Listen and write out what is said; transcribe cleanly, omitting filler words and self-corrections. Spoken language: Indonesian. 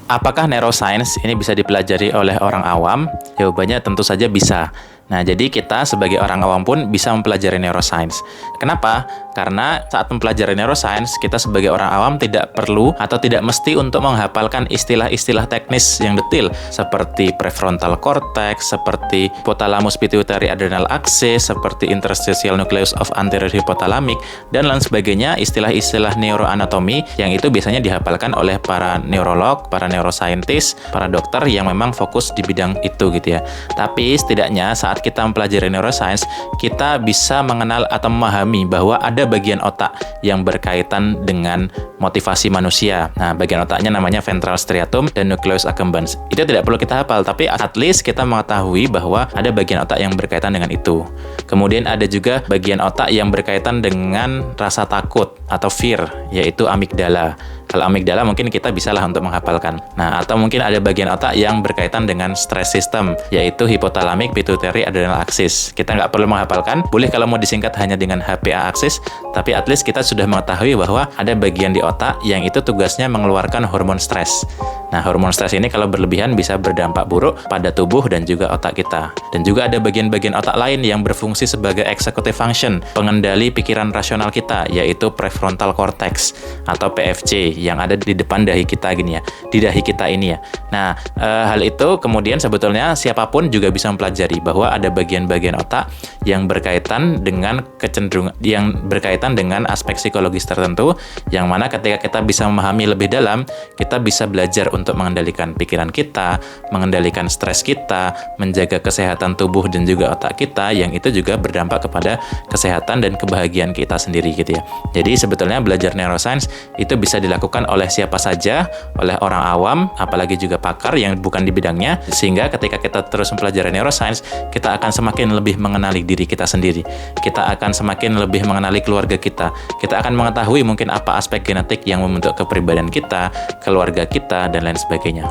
Apakah neuroscience ini bisa dipelajari oleh orang awam? Jawabannya tentu saja bisa. Nah, jadi kita sebagai orang awam pun bisa mempelajari neuroscience. Kenapa? Karena saat mempelajari neuroscience, kita sebagai orang awam tidak perlu atau tidak mesti untuk menghafalkan istilah-istilah teknis yang detail seperti prefrontal cortex, seperti hypothalamus pituitary adrenal axis, seperti interstitial nucleus of anterior hypothalamic, dan lain sebagainya, istilah-istilah neuroanatomi yang itu biasanya dihafalkan oleh para neurolog, para neuroscientist, para dokter yang memang fokus di bidang itu gitu ya. Tapi setidaknya saat kita mempelajari neuroscience, kita bisa mengenal atau memahami bahwa ada bagian otak yang berkaitan dengan motivasi manusia. Nah, bagian otaknya namanya ventral striatum dan nucleus accumbens. Itu tidak perlu kita hafal, tapi at least kita mengetahui bahwa ada bagian otak yang berkaitan dengan itu. Kemudian ada juga bagian otak yang berkaitan dengan rasa takut atau fear, yaitu amigdala. Kalau amigdala mungkin kita bisalah untuk menghafalkan. Nah, atau mungkin ada bagian otak yang berkaitan dengan stress system, yaitu hypothalamic pituitary adrenal axis. Kita nggak perlu menghafalkan, boleh kalau mau disingkat hanya dengan HPA axis, tapi at least kita sudah mengetahui bahwa ada bagian di otak yang itu tugasnya mengeluarkan hormon stres. Nah, hormon stres ini kalau berlebihan bisa berdampak buruk pada tubuh dan juga otak kita. Dan juga ada bagian-bagian otak lain yang berfungsi sebagai executive function, pengendali pikiran rasional kita, yaitu prefrontal cortex atau PFC yang ada di depan dahi kita gini ya, di dahi kita ini ya. Nah, hal itu kemudian sebetulnya siapapun juga bisa mempelajari bahwa ada bagian-bagian otak yang berkaitan dengan kecenderungan, yang berkaitan dengan aspek psikologis tertentu, yang mana ketika kita bisa memahami lebih dalam, kita bisa belajar untuk mengendalikan pikiran kita, mengendalikan stres kita, menjaga kesehatan tubuh dan juga otak kita, yang itu juga berdampak kepada kesehatan dan kebahagiaan kita sendiri gitu ya. Jadi sebetulnya belajar neuroscience itu bisa dilakukan oleh siapa saja, oleh orang awam, apalagi juga pakar yang bukan di bidangnya, sehingga ketika kita terus mempelajari neuroscience, kita akan semakin lebih mengenali diri kita sendiri. Kita akan semakin lebih mengenali keluarga kita. Kita akan mengetahui mungkin apa aspek genetik yang membentuk kepribadian kita, keluarga kita, dan lain sebagainya.